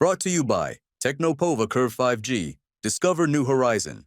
Brought to you by Technopova Curve 5G. Discover new horizon.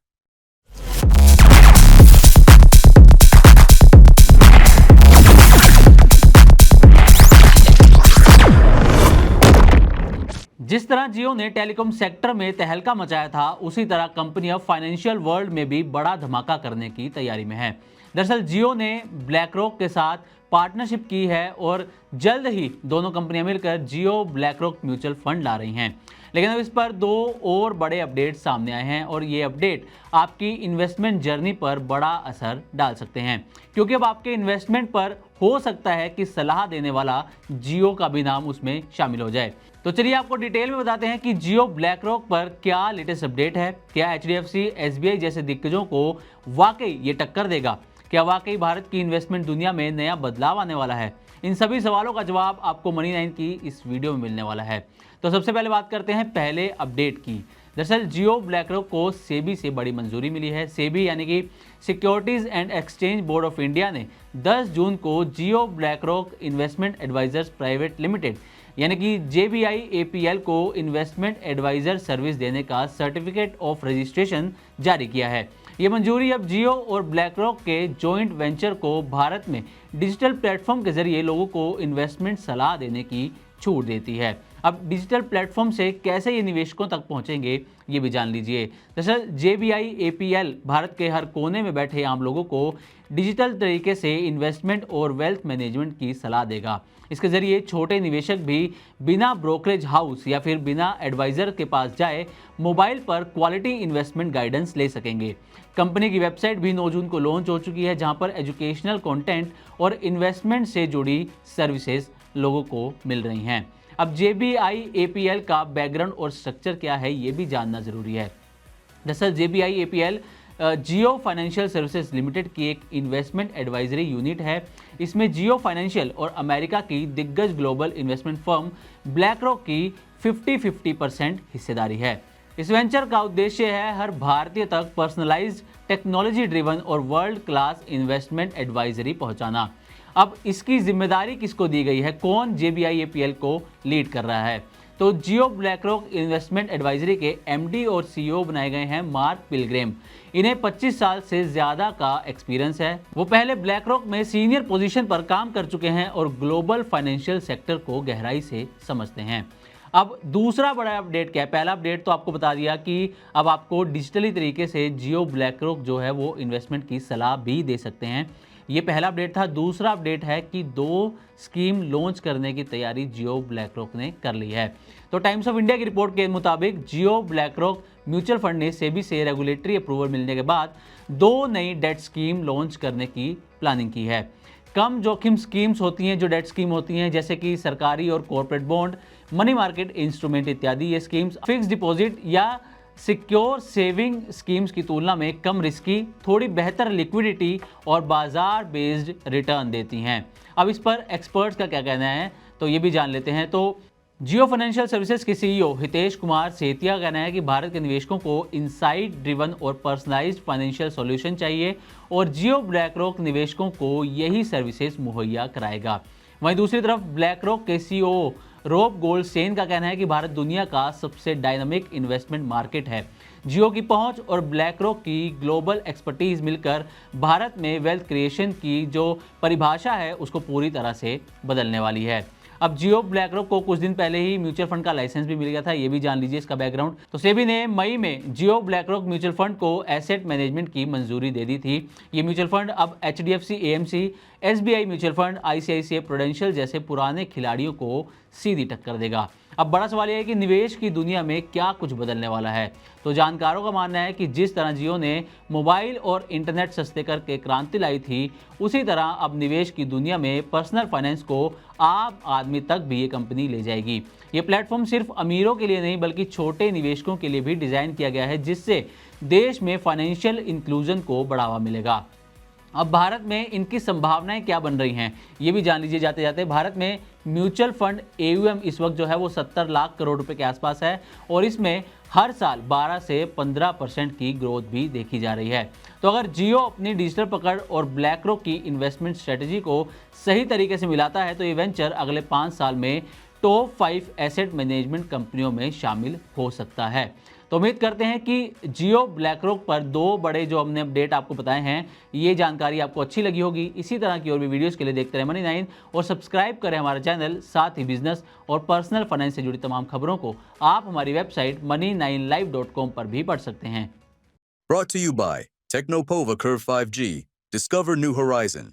जिस तरह जियो ने telecom sector में तहलका मचाया था, उसी तरह कंपनी अब फाइनेंशियल वर्ल्ड में भी बड़ा धमाका करने की तैयारी में है। दरअसल जियो ने ब्लैकरॉक के साथ पार्टनरशिप की है और जल्द ही दोनों कंपनियां मिलकर जियो ब्लैकरॉक म्यूचुअल फंड ला रही हैं। लेकिन अब इस पर दो और बड़े अपडेट सामने आए हैं और ये अपडेट आपकी इन्वेस्टमेंट जर्नी पर बड़ा असर डाल सकते हैं, क्योंकि अब आपके इन्वेस्टमेंट पर हो सकता है कि सलाह देने वाला जियो का भी नाम उसमें शामिल हो जाए। तो चलिए आपको डिटेल में बताते हैं कि जियो ब्लैकरॉक पर क्या लेटेस्ट अपडेट है। क्या एचडीएफसी, एसबीआई जैसे दिग्गजों को वाकई ये टक्कर देगा? क्या वाकई भारत की इन्वेस्टमेंट दुनिया में नया बदलाव आने वाला है? इन सभी सवालों का जवाब आपको मनी 9 की इस वीडियो में मिलने वाला है। तो सबसे पहले बात करते हैं पहले अपडेट की। दरअसल जियो ब्लैकरॉक को सेबी से बड़ी मंजूरी मिली है। सेबी यानी कि securities and exchange board of India ने 10 जून को Jio BlackRock investment advisers private limited यानी कि JBI-APL को इन्वेस्टमेंट एडवाइजर सर्विस देने का सर्टिफिकेट ऑफ रजिस्ट्रेशन जारी किया है। ये मंजूरी अब जियो और ब्लैकरॉक के जॉइंट वेंचर को भारत में डिजिटल प्लेटफॉर्म के जरिए लोगों को इन्वेस्टमेंट सलाह देने की छूट देती है। अब डिजिटल प्लेटफॉर्म से कैसे ये निवेशकों तक पहुंचेंगे, ये भी जान लीजिए। दरअसल JBI-APL भारत के हर कोने में बैठे आम लोगों को डिजिटल तरीके से इन्वेस्टमेंट और वेल्थ मैनेजमेंट की सलाह देगा। इसके जरिए छोटे निवेशक भी बिना ब्रोकरेज हाउस या फिर बिना एडवाइजर के पास जाए मोबाइल पर क्वालिटी इन्वेस्टमेंट गाइडेंस ले सकेंगे। कंपनी की वेबसाइट भी 9 जून को लॉन्च हो चुकी है, जहां पर एजुकेशनल कंटेंट और इन्वेस्टमेंट से जुड़ी सर्विसेज लोगों को मिल रही हैं। अब JBI-APL का बैकग्राउंड और स्ट्रक्चर क्या है, ये भी जानना जरूरी है। दरअसल JBI-APL जियो फाइनेंशियल सर्विसेज लिमिटेड की एक इन्वेस्टमेंट एडवाइजरी यूनिट है। इसमें जियो फाइनेंशियल और अमेरिका की दिग्गज ग्लोबल इन्वेस्टमेंट फर्म ब्लैकरॉक की 50-50% हिस्सेदारी है। इस वेंचर का उद्देश्य है हर भारतीय तक पर्सनलाइज्ड, टेक्नोलॉजी ड्रिवन और वर्ल्ड क्लास इन्वेस्टमेंट एडवाइजरी पहुंचाना। अब इसकी जिम्मेदारी किसको दी गई है, कौन JBI-APL को लीड कर रहा है? तो जियो ब्लैकरॉक इन्वेस्टमेंट एडवाइजरी के MD और CEO बनाए गए हैं मार्क पिलग्रिम। इन्हें 25 साल से ज़्यादा का एक्सपीरियंस है। वो पहले ब्लैकरॉक में सीनियर पोजीशन पर काम कर चुके हैं और ग्लोबल फाइनेंशियल सेक्टर को गहराई से समझते हैं। अब दूसरा बड़ा अपडेट क्या है? पहला अपडेट तो आपको बता दिया कि अब आपको डिजिटली तरीके से जियो ब्लैकरॉक जो है वो इन्वेस्टमेंट की सलाह भी दे सकते हैं। ये पहला अपडेट था। दूसरा अपडेट है कि 2 स्कीम लॉन्च करने की तैयारी जियो ब्लैकरॉक ने कर ली है। तो टाइम्स ऑफ इंडिया की रिपोर्ट के मुताबिक जियो ब्लैकरॉक म्यूचुअल फंड ने सेबी से रेगुलेटरी अप्रूवल मिलने के बाद 2 नई डेट स्कीम लॉन्च करने की प्लानिंग की है। कम जोखिम स्कीम्स होती हैं, जो डेट स्कीम होती हैं, जैसे कि सरकारी और corporate bond, money market instrument इत्यादि। ये स्कीम्स फिक्स डिपॉजिट या सिक्योर सेविंग स्कीम्स की तुलना में कम रिस्की, थोड़ी बेहतर लिक्विडिटी और बाजार बेस्ड रिटर्न देती हैं। अब इस पर एक्सपर्ट्स का क्या कहना है, तो ये भी जान लेते हैं। तो जियो फाइनेंशियल सर्विसेज के CEO हितेश कुमार सेतिया का कहना है कि भारत के निवेशकों को इनसाइट ड्रिवन और पर्सनलाइज्ड फाइनेंशियल सॉल्यूशन चाहिए और जियो ब्लैकरॉक निवेशकों को यही सर्विसेज मुहैया कराएगा। वहीं दूसरी तरफ ब्लैकरॉक के CEO रॉब गोल्डस्टेन का कहना है कि भारत दुनिया का सबसे डायनामिक इन्वेस्टमेंट मार्केट है। जियो की पहुंच और ब्लैकरॉक की ग्लोबल एक्सपर्टीज मिलकर भारत में वेल्थ क्रिएशन की जो परिभाषा है उसको पूरी तरह से बदलने वाली है। अब जियो ब्लैकरॉक को कुछ दिन पहले ही म्यूचुअल फंड का लाइसेंस भी मिल गया था, ये भी जान लीजिए इसका बैकग्राउंड। तो सेबी ने मई में जियो ब्लैकरॉक म्यूचुअल फंड को एसेट मैनेजमेंट की मंजूरी दे दी थी। ये म्यूचुअल फंड अब HDFC AMC, SBI mutual fund, ICICI prudential जैसे पुराने खिलाड़ियों को सीधी टक्कर देगा। अब बड़ा सवाल यह है कि निवेश की दुनिया में क्या कुछ बदलने वाला है। तो जानकारों का मानना है कि जिस तरह जियो ने मोबाइल और इंटरनेट सस्ते करके क्रांति लाई थी, उसी तरह अब निवेश की दुनिया में पर्सनल फाइनेंस को आम आदमी तक भी ये कंपनी ले जाएगी। ये प्लेटफॉर्म सिर्फ अमीरों के लिए नहीं बल्कि छोटे निवेशकों के लिए भी डिजाइन किया गया है, जिससे देश में फाइनेंशियल इंक्लूजन को बढ़ावा मिलेगा। अब भारत में इनकी संभावनाएं क्या बन रही हैं, ये भी जान लीजिए जाते जाते। भारत में म्यूचुअल फंड AUM इस वक्त जो है वो 70 लाख करोड़ रुपए के आसपास है और इसमें हर साल 12 से 15% की ग्रोथ भी देखी जा रही है। तो अगर जियो अपनी डिजिटल पकड़ और ब्लैकरॉक की इन्वेस्टमेंट स्ट्रेटजी को सही तरीके से मिलाता है तो ये वेंचर अगले 5 साल में टॉप 5 एसेट मैनेजमेंट कंपनियों में शामिल हो सकता है। तो उम्मीद करते हैं कि जियो ब्लैकरॉक पर 2 बड़े जो हमने अपडेट आपको बताए हैं, ये जानकारी आपको अच्छी लगी होगी। इसी तरह की और भी वीडियोस के लिए देखते रहे मनी 9 और सब्सक्राइब करें हमारा चैनल। साथ ही बिजनेस और पर्सनल फाइनेंस से जुड़ी तमाम खबरों को आप हमारी वेबसाइट money9live.com पर भी पढ़ सकते हैं। Brought to you by Technopova Curve 5G. Discover new horizon.